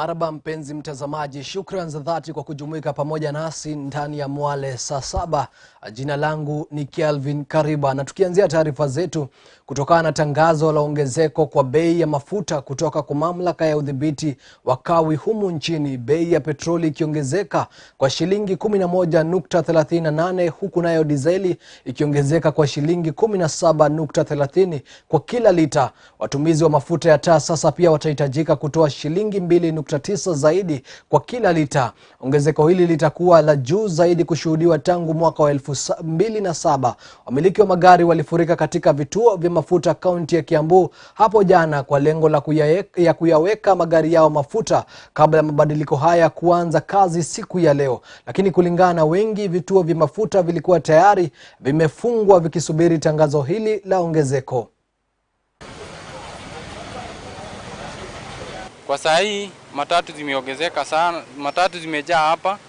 Marhaba mpenzi mtazamaji, shukran za dhati kwa kujumuika pamoja nasi ndani ya Mwale saa saba. Jina langu ni Kelvin Kariba, na tukianzia taarifa zetu kutokana na tangazo la ongezeko kwa bei ya mafuta kutoka kwa mamlaka ya udhibiti wa kawi humu nchini, bei ya petroli ikiongezeka kwa shilingi 11.38 huku nayo dizeli ikiongezeka kwa shilingi 17.30 kwa kila lita. Watumizi wa mafuta ya taa sasa pia watahitajika kutoa shilingi 2.9 zaidi kwa kila lita. Ongezeko hili litakuwa la juu zaidi kushuhudiwa tangu mwaka wa 2007. Wamiliki wa magari walifurika katika vituo vya mafuta kaunti ya Kiambu hapo jana kwa lengo la kuyaweka magari yao mafuta kabla ya mabadiliko haya kuanza kazi siku ya leo. Lakini kulingana na wengi, vituo vya mafuta vilikuwa tayari vimefungwa vikisubiri tangazo hili la ongezeko. Kwa saa hii matatu zimeongezeka sana, matatu zimejaa hapa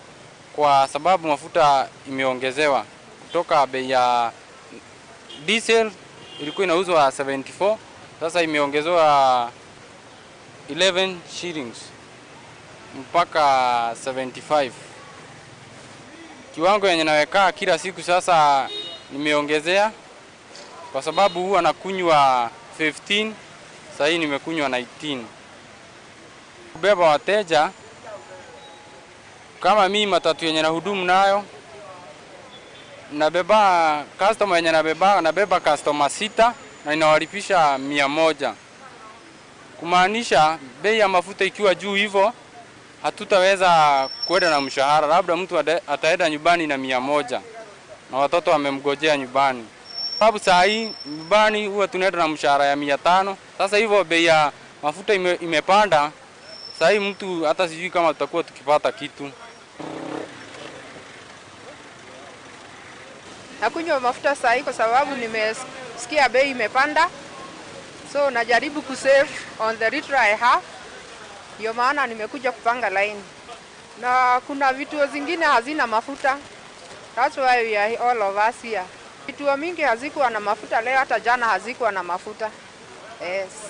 kwa sababu mafuta imeongezewa. Kutoka bei ya diesel ilikuwa inauzwa 74, sasa imeongezewa 11 shillings mpaka 75. Kiwango yenye naweka kila siku sasa nimeongezea kwa sababu huwa nakunywa 15, sasa hii nimekunywa 19. Kubeba wateja kama mimi matatu yenye nahudumu nayo, nabeba customer yenye nabeba customer 6 na inawalipisha 100. Kumaanisha bei ya mafuta ikiwa juu hivyo hatutaweza kwenda na mshahara, labda mtu ataenda nyumbani na 100 na watoto wamemgojea nyumbani. Sababu saa hii nyumbani huwa tunaenda na mshahara ya 500. Sasa hivyo bei ya mafuta imepanda. Sasa hii mtu hata sijui kama tutakuwa tukipata kitu. Nakunywa mafuta saa hii kwa sababu nimesikia bei imepanda. So najaribu kusave on the liter I have. Ndio maana nimekuja kupanga line. Na kuna vituo zingine hazina mafuta. That's why we are all of us here. Vituo mingi hazikuwa na mafuta leo, hata jana hazikuwa na mafuta.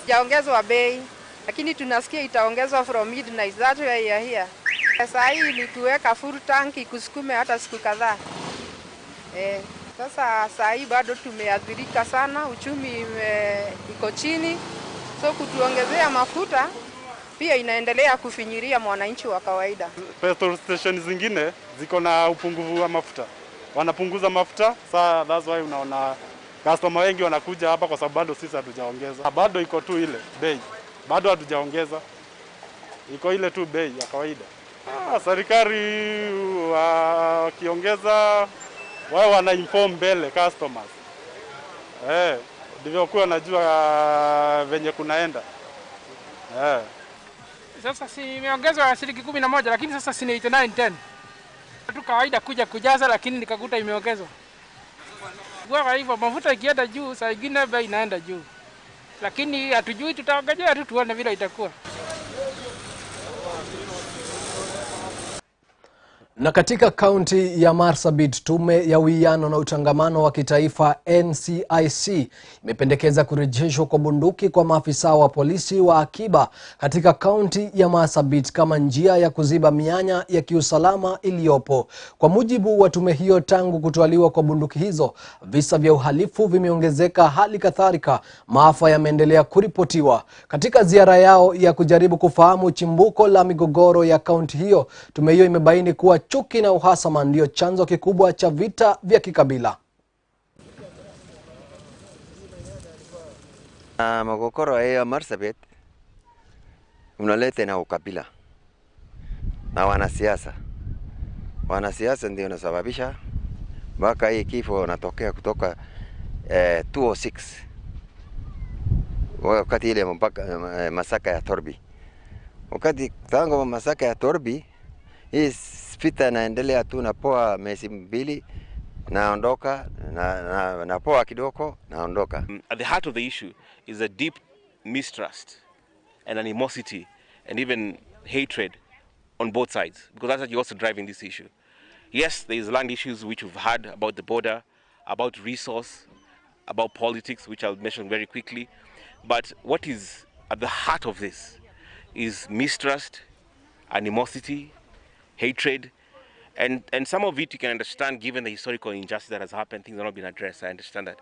Sijaongezwa bei, lakini tunasikia itaongezwa from midnight. That's why we are here. Sasa hii ni tuweka full tank ikusukume hata siku kadhaa. Sasa saa hii bado tumeathirika sana, uchumi iko chini. So kutuongezea mafuta pia inaendelea kufinyiria mwananchi wa kawaida. Petrol station zingine ziko na upungufu wa mafuta. Wanapunguza mafuta, so that's why unaona customer wengi wanakuja hapa kwa sababu bado sisi hatujaongeza. Bado iko tu ile bei. Bado hatujaongeza. Iko ile tu bei ya kawaida. Serikali wakiongeza wao wana inform mbele customers. Ndivyo kuwa najua venye kunaenda. Sasa si imeongezwa shilingi 11, lakini sasa si 89.10. Tu kawaida kuja kujaza, lakini nikakuta imeongezwa. Kwa hivyo mafuta ikienda juu, saa nyingine bei inaenda juu. Lakini hatujui, tutaongojea tu tuone vile itakuwa. Na katika kaunti ya Marsabit, tume ya uwiano na utangamano wa kitaifa NCIC imependekeza kurejeshwa kwa bunduki kwa maafisa wa polisi wa akiba katika kaunti ya Marsabit kama njia ya kuziba mianya ya kiusalama iliyopo. Kwa mujibu wa tume hiyo, tangu kutwaliwa kwa bunduki hizo, visa vya uhalifu vimeongezeka, hali kadhalika maafa yameendelea kuripotiwa. Katika ziara yao ya kujaribu kufahamu chimbuko la migogoro ya kaunti hiyo, tume hiyo imebaini kuwa chuki na uhasama ndio chanzo kikubwa cha vita vya kikabila. Migogoro ya Marsabit unaleta na ukabila na wanasiasa. Wanasiasa ndio wanasababisha mpaka hii kifo unatokea kutoka 206 wakati ile mpaka masaka ya Torbi. Wakati tangu masaka ya Torbi hii vita naendelea tu, napoa miezi 2 naondoka, napoa kidogo naondoka. At the heart of the issue is a deep mistrust and animosity and even hatred on both sides, because that's actually also driving this issue. Yes, there is land issues which we've had about the border, about resource, about politics, which I'll mention very quickly. But what is at the heart of this is mistrust, animosity, hatred, and some of it you can understand given the historical injustice that has happened. Things are not being addressed. I understand that.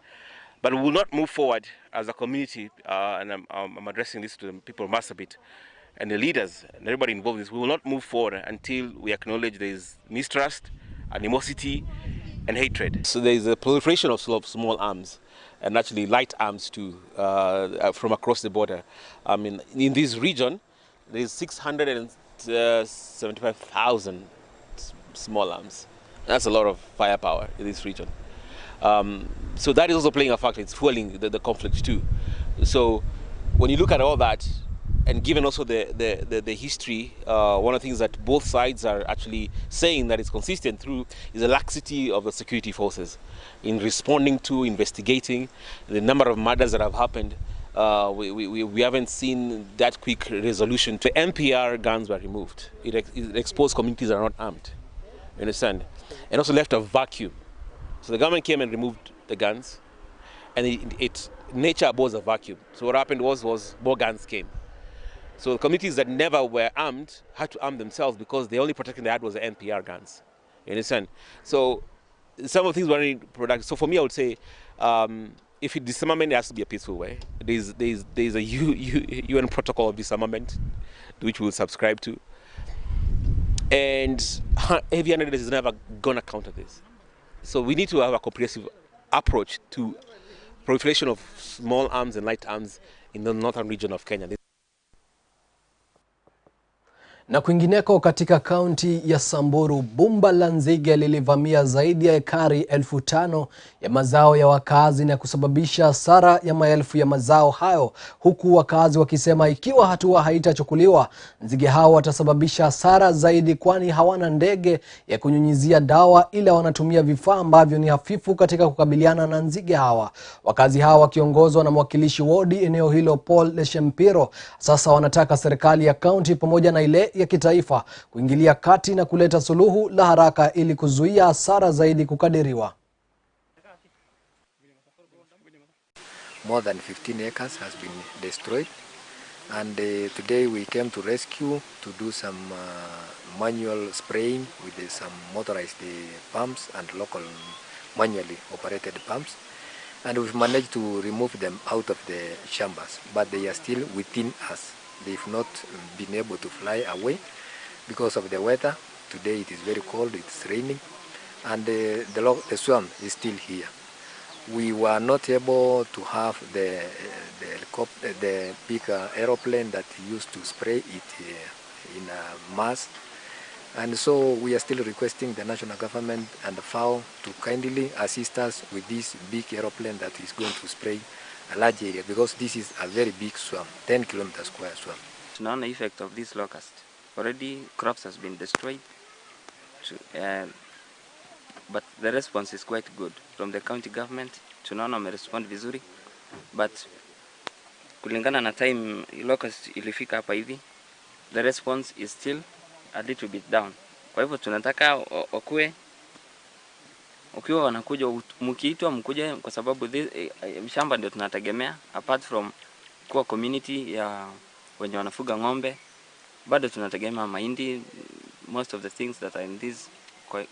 But we will not move forward as a community, and I'm addressing this to the people of Marsabit and the leaders and everybody involved in this. We will not move forward until we acknowledge there is mistrust, animosity, and hatred. So there is a proliferation of small arms, and actually light arms too, from across the border. I mean, in this region, there is 675,000 small arms. That's a lot of firepower in this region. So that is also playing a factor. It's fueling the conflict too. So when you look at all that, and given also the history, one of the things that both sides are actually saying that is consistent through is the laxity of the security forces in responding to, investigating the number of murders that have happened. We haven't seen that quick resolution. The MPR guns were removed. It exposed communities that are not armed. You understand? And also left a vacuum. So the government came and removed the guns, and nature abhors a vacuum. So what happened was more guns came. So the communities that never were armed had to arm themselves because the only protection they had was the NPR guns. You understand? So some of the things were really productive. So for me, I would say, if it disarmament, it has to be a peaceful way. There's a UN protocol of disarmament, which we will subscribe to. And heavy-handedness is never going to counter this. So we need to have a comprehensive approach to proliferation of small arms and light arms in the northern region of Kenya. Na kwingineko katika kaunti ya Samburu, bumba la nzige lilivamia zaidi ya ekari 5,000 ya mazao ya wakazi na kusababisha hasara ya maelfu ya mazao hayo, huku wakazi wakisema ikiwa hatua haitachukuliwa, nzige hao watasababisha hasara zaidi kwani hawana ndege ya kunyunyizia dawa ila wanatumia vifaa ambavyo ni hafifu katika kukabiliana na nzige hawa. Wakazi hawa wakiongozwa na mwakilishi wodi eneo hilo Paul Leshempiro sasa wanataka serikali ya kaunti pamoja na ile ya kitaifa kuingilia kati na kuleta suluhu la haraka ili kuzuia hasara zaidi kukadiriwa. More than 15 acres has been destroyed, and today we came to rescue to do some manual spraying with some motorized pumps and local manually operated pumps, and we've managed to remove them out of the chambers, but they are still within us. They've not been able to fly away because of the weather. Today it is very cold, it's raining, and the swarm is still here. We were not able to have the big aeroplane that used to spray it in a mass, and so we are still requesting the national government and the FAO to kindly assist us with this big aeroplane that is going to spray a large area, because this is a very big swarm, 10 kilometers square swarm. Tunaona effect of this locust. Already crops has been destroyed, but the response is quite good from the county government. Tunaona wamerespond vizuri, but kulingana na time locust ilifika hapa hivi, the response is still a little bit down. Kwa hivyo tunataka ukiwa wanakuja mkiitwa mkuje, kwa sababu shamba ndio tunategemea. Apart from kuwa community ya wenye wanafuga ng'ombe, bado tunategemea mahindi, most of the things that are in this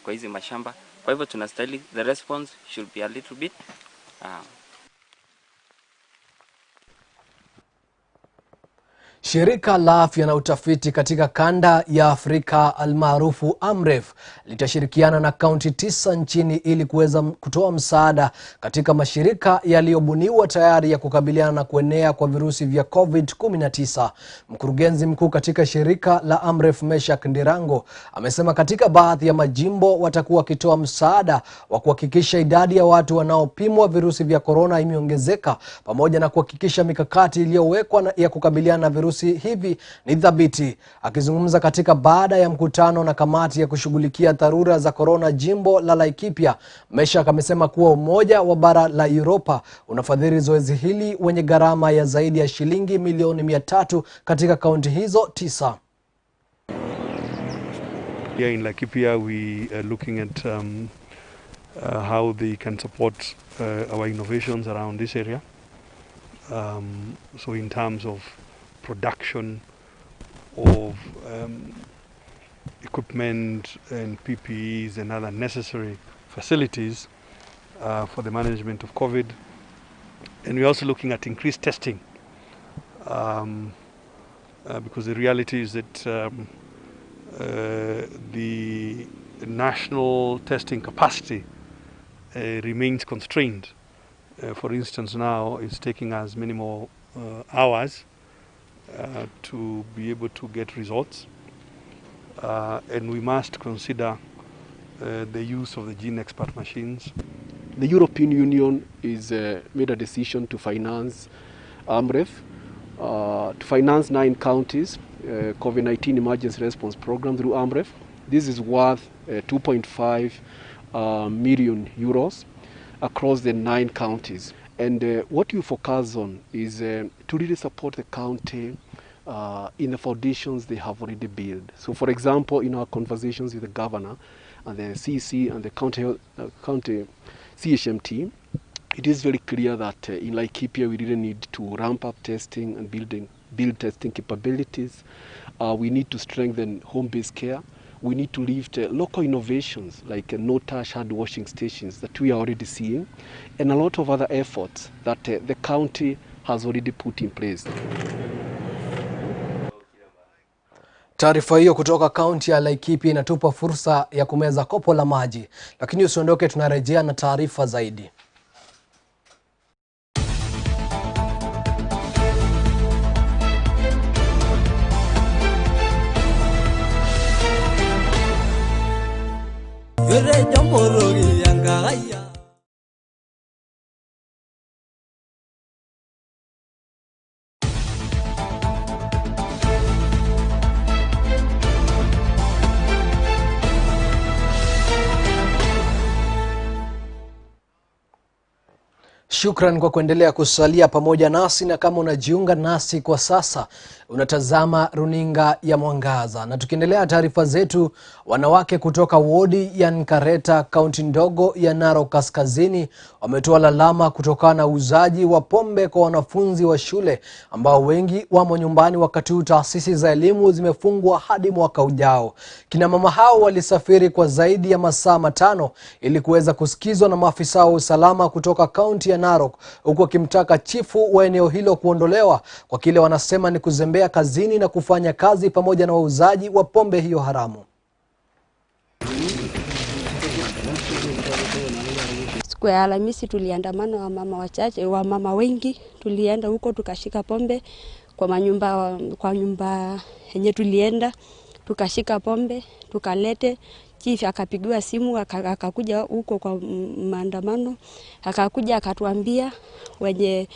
kwa hizi mashamba. Kwa hivyo tunastahili, the response should be a little bit Shirika la afya na utafiti katika kanda ya Afrika almaarufu AMREF litashirikiana na kaunti 9 nchini ili kuweza kutoa msaada katika mashirika yaliyobuniwa tayari ya kukabiliana na kuenea kwa virusi vya COVID-19. Mkurugenzi mkuu katika shirika la AMREF Meshak Ndirango amesema katika baadhi ya majimbo watakuwa wakitoa msaada wa kuhakikisha idadi ya watu wanaopimwa virusi vya corona imeongezeka pamoja na kuhakikisha mikakati iliyowekwa ya kukabiliana na virusi hivi ni dhabiti. Akizungumza katika baada ya mkutano na kamati ya kushughulikia dharura za corona jimbo la Laikipia, Meshak amesema kuwa Umoja wa Bara la Europa unafadhili zoezi hili wenye gharama ya zaidi ya shilingi milioni 300 katika kaunti hizo 9. Here in Laikipia we are looking at how they can support our innovations around this area. So in terms of production of equipment and PPEs and other necessary facilities for the management of COVID. And we're also looking at increased testing because the reality is that the national testing capacity remains constrained. For instance, now it's taking us many more hours to be able to get results. And we must consider the use of the gene expert machines. The European Union is made a decision to finance AMREF, to finance 9 counties COVID-19 emergency response program through AMREF. This is worth 2.5 million euros across the 9 counties. And what you focus on is to really support the county in the foundations they have already built. So for example, in our conversations with the governor and the CC and the county CHM team, it is very clear that in Laikipia we really need to ramp up testing and build testing capabilities. We need to strengthen home-based care. We need to lift local innovations like no-touch hand washing stations that we are already seeing, and a lot of other efforts that the county has already put in place. Taarifa hiyo kutoka kaunti ya Laikipia inatupa fursa ya kumeza kopo la maji, lakini usiondoke, tunarejea na taarifa zaidi. Shukran kwa kuendelea kusalia pamoja nasi, na kama unajiunga nasi kwa sasa unatazama runinga ya Mwangaza. Na tukiendelea taarifa zetu, wanawake kutoka wodi ya Nkareta kaunti ndogo ya Narok Kaskazini wametoa lalama kutokana na uuzaji wa pombe kwa wanafunzi wa shule ambao wengi wamo nyumbani wakati huu taasisi za elimu zimefungwa hadi mwaka ujao. Kina mama hao walisafiri kwa zaidi ya masaa 5 ili kuweza kusikizwa na maafisa wa usalama kutoka kaunti ya Narok, huku akimtaka chifu wa eneo hilo kuondolewa kwa kile wanasema ni kuzembea kazini na kufanya kazi pamoja na wauzaji wa pombe hiyo haramu. Siku ya Alhamisi tuliandamana wa mama wachache, wa mama wengi, tulienda huko tukashika pombe kwa nyumba yenye tulienda, tukashika pombe, tukalete. Chief akapigiwa simu akakuja huko kwa maandamano, akakuja akatuambia wenye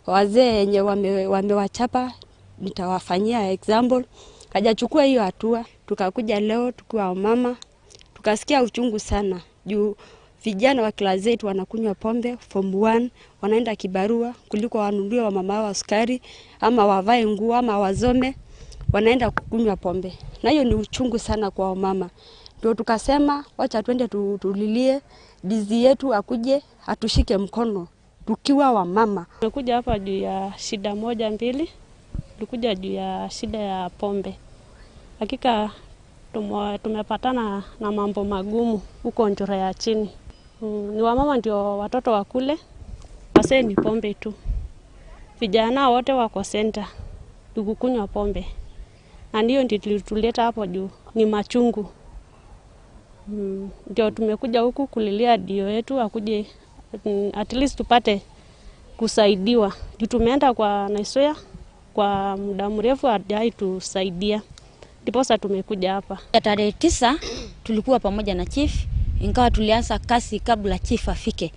wazee wenye wamewachapa nitawafanyia example. Hajachukua hiyo hatua. Tukakuja leo tukiwa mama, tukasikia uchungu sana juu vijana wa class zetu wanakunywa pombe form 1, wanaenda kibarua kuliko wanunulie wa mama wa sukari ama wavae nguo ama wazome, wanaenda kukunywa pombe. Na hiyo ni uchungu sana kwa mama. Ndio tukasema wacha twende tulilie dizi yetu akuje atushike mkono tukiwa wa mama. Tumekuja hapa juu ya shida moja mbili. Tulikuja juu ya shida ya pombe. Hakika tumepatana na mambo magumu huko Njora ya chini. Ni wamama ndio watoto wakule, wazee ni pombe tu. Vijana wote wako center tukukunywa pombe. Na ndio tulileta hapo juu ni machungu. Ndio tumekuja huku kulilia dio yetu akuje at least tupate kusaidiwa. Tumeenda kwa Naisoya kwa muda mrefu hadi tusaidia. Ndiposa tumekuja hapa. Tarehe 9 tulikuwa pamoja na chief, ingawa tulianza kazi kabla chief afike.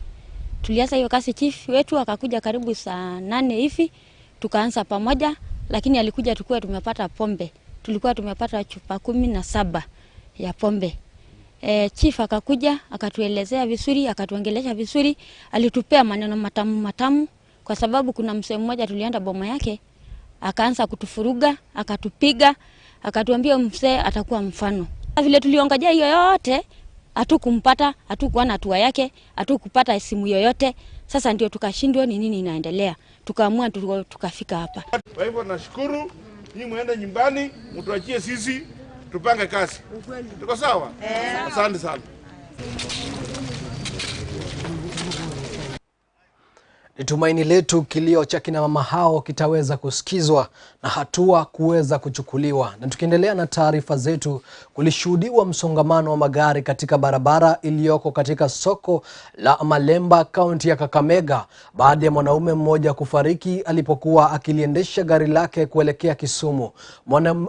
Tulianza hiyo kazi, chief wetu akakuja karibu saa 8 hivi, tukaanza pamoja, lakini alikuja tukua tumepata pombe. Tulikuwa tumepata chupa 17 ya pombe. Chief akakuja, akatuelezea vizuri, akatuongelesha vizuri, alitupea maneno matamu kwa sababu kuna mzee mmoja tulienda boma yake, akaanza kutufuruga, akatupiga, akatuambia mzee atakuwa mfano. Vile tuliongojea hiyo yote, hatukumpata, hatukuwa na hatua yake, hatukupata simu yoyote. Sasa ndio tukashindwa ni nini inaendelea. Tukaamua tukafika hapa. Kwa hivyo nashukuru, nyinyi muende nyumbani, mtuachie sisi tupange kazi. Tuko sawa? Asante sana. Ni tumaini letu kilio cha kina mama hao kitaweza kusikizwa na hatua kuweza kuchukuliwa. Na tukiendelea na taarifa zetu, kulishuhudiwa msongamano wa magari katika barabara iliyoko katika soko la Malemba, kaunti ya Kakamega, baada ya mwanaume mmoja kufariki alipokuwa akiliendesha gari lake kuelekea Kisumu.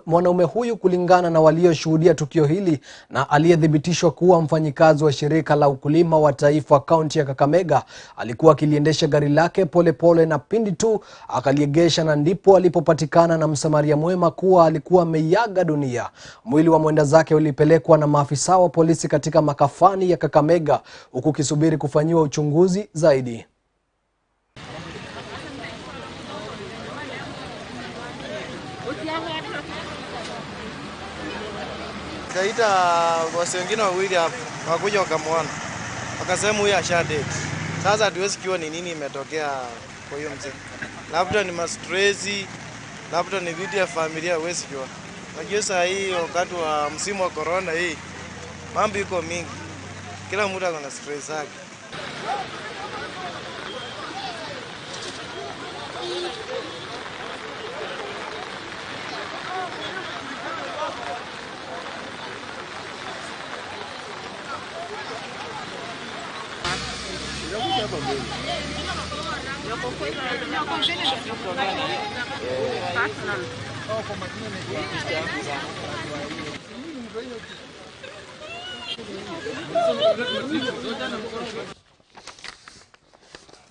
Mwanaume huyu, kulingana na walioshuhudia tukio hili na aliyethibitishwa kuwa mfanyikazi wa shirika la ukulima wa taifa kaunti ya Kakamega, alikuwa akiliendesha gari lake pole na pindi tu akaliegesha, na ndipo alipopatikana na msamaria mwema kuwa alikuwa ameiaga dunia. Mwili wa mwenda zake ulipelekwa na maafisa wa polisi katika makafani ya Kakamega, huku kisubiri kufanyiwa uchunguzi zaidi. Kaita wasi wengine wawili hapo wakuja wakamwona, wakasema huyu ashadate. Sasa hatuwezi kiwa ni nini imetokea kwa hiyo mzee. Labda ni mastresi, labda ni vitu ya familia, huwezi kiwa. Najua saa hii wakati wa msimu wa corona hii mambo iko mingi. Kila mtu ako na stress zake.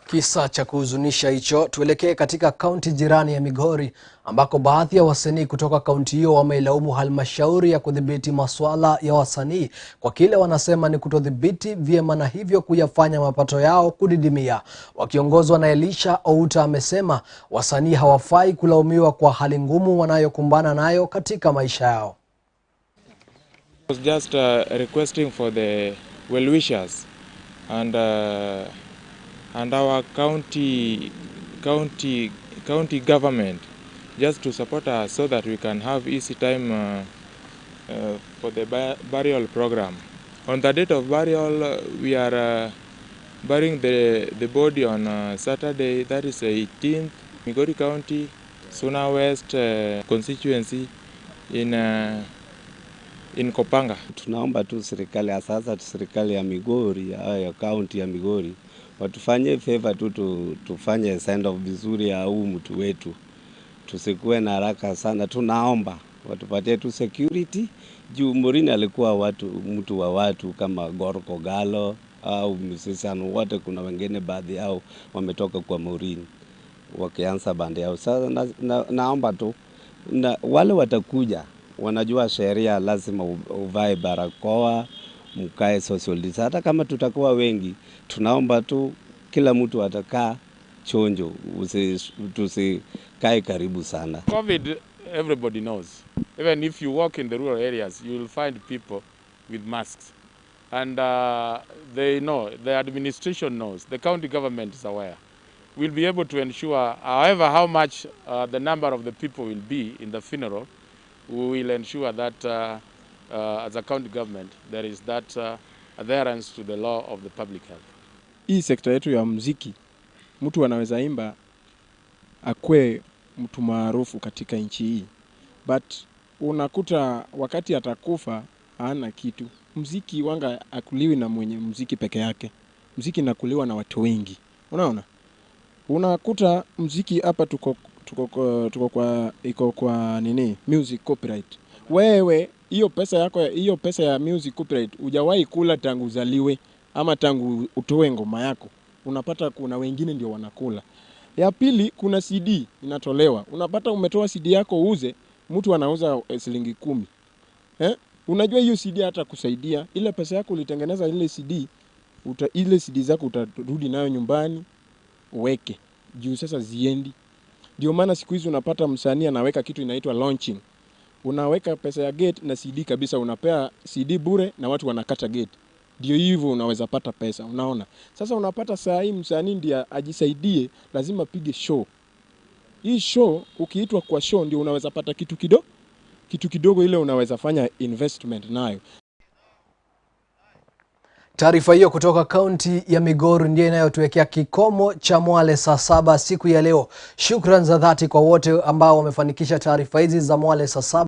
Kisa cha kuhuzunisha hicho. Tuelekee katika kaunti jirani ya Migori, ambako baadhi ya wasanii kutoka kaunti hiyo wameilaumu halmashauri ya kudhibiti masuala ya wasanii kwa kile wanasema ni kutodhibiti vyema na hivyo kuyafanya mapato yao kudidimia. Wakiongozwa na Elisha Outa, amesema wasanii hawafai kulaumiwa kwa hali ngumu wanayokumbana nayo katika maisha yao. I was just requesting for the well-wishers and our county government just to support us so that we can have easy time for the burial program. On the date of burial, we are burying the body on Saturday, that is 18th, Migori County, Suna West constituency in Kopanga. Tunaomba tu serikali ya sasa, serikali ya Migori, ya county ya Migori, watufanye favor tu tufanye send off vizuri ya huu mtu wetu. Tusikuwe na haraka sana, tunaomba watupatie tu security. Juu Morini alikuwa mtu wa watu kama Gorko Galo au musician wote, kuna wengine baadhi yao wametoka kwa Morini wakianza bande yao. Sasa naomba tu wale watakuja wanajua sheria, lazima uvae barakoa, mkae social distance. Hata kama tutakuwa wengi, tunaomba tu kila mtu atakaa chonjo, tusikae karibu sana. COVID, everybody knows. Even if you walk in the rural areas, you will find people with masks. And they know, the administration knows, the county government is aware. We'll be able to ensure, however how much the number of the people will be in the funeral, we will ensure that as a county government there is that adherence to the law of the public health. Hii sekta yetu ya muziki, mtu anaweza imba akwe mtu maarufu katika nchi hii, but unakuta wakati atakufa hana kitu. Muziki wanga akuliwi na mwenye muziki peke yake, muziki nakuliwa na watu wengi. Unaona, unakuta muziki hapa iko kwa nini, music copyright. Wewe hiyo pesa yako, hiyo pesa ya music copyright hujawahi kula tangu uzaliwe ama tangu utoe ngoma yako, unapata kuna wengine ndio wanakula. Ya pili, kuna CD inatolewa, unapata umetoa CD yako uuze, mtu anauza shilingi 10. Unajua hiyo CD hata kusaidia, ile pesa yako ulitengeneza ile CD, ile CD zako utarudi nayo nyumbani uweke juu sasa ziendi. Ndio maana siku hizi unapata msanii anaweka kitu inaitwa launching. Unaweka pesa ya gate na CD kabisa, unapea CD bure na watu wanakata gate. Ndio hivyo unaweza pata pesa, unaona. Sasa unapata saa hii msanii ndiye ajisaidie, lazima pige show. Hii show, ukiitwa kwa show ndio unaweza pata kitu kidogo. kitu kidogo ile unaweza fanya investment nayo. Taarifa hiyo kutoka kaunti ya Migori ndiyo inayotuwekea kikomo cha Mwale saa 7 siku ya leo. Shukrani za dhati kwa wote ambao wamefanikisha taarifa hizi za Mwale saa 7.